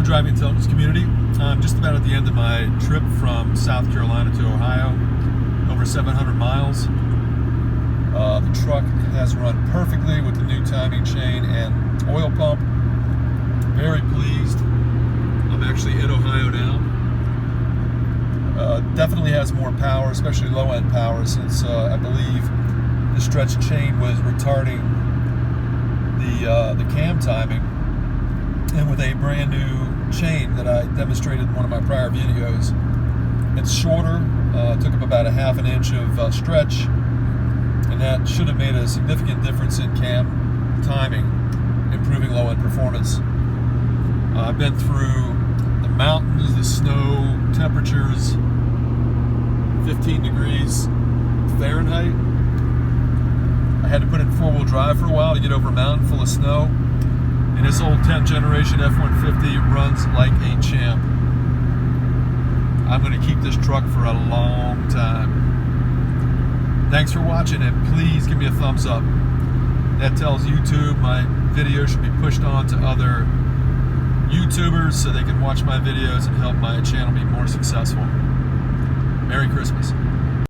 driving intelligence community. I'm just about at the end of my trip from South Carolina to Ohio, over 700 miles. The truck has run perfectly with the new timing chain and oil pump. Very pleased. I'm actually in Ohio now. Definitely has more power, especially low-end power, since I believe the stretch chain was retarding the cam timing. And with a brand new chain that I demonstrated in one of my prior videos, it's shorter, took up about a ½ an inch of stretch, and that should have made a significant difference in cam timing, improving low-end performance. I've been through the mountains, the snow, temperatures, 15 degrees Fahrenheit. I had to put it in four-wheel drive for a while to get over a mountain full of snow. And this old 10th generation F-150 runs like a champ. I'm going to keep this truck for a long time. Thanks for watching, and please give me a thumbs up. That tells YouTube my video should be pushed on to other YouTubers so they can watch my videos and help my channel be more successful. Merry Christmas.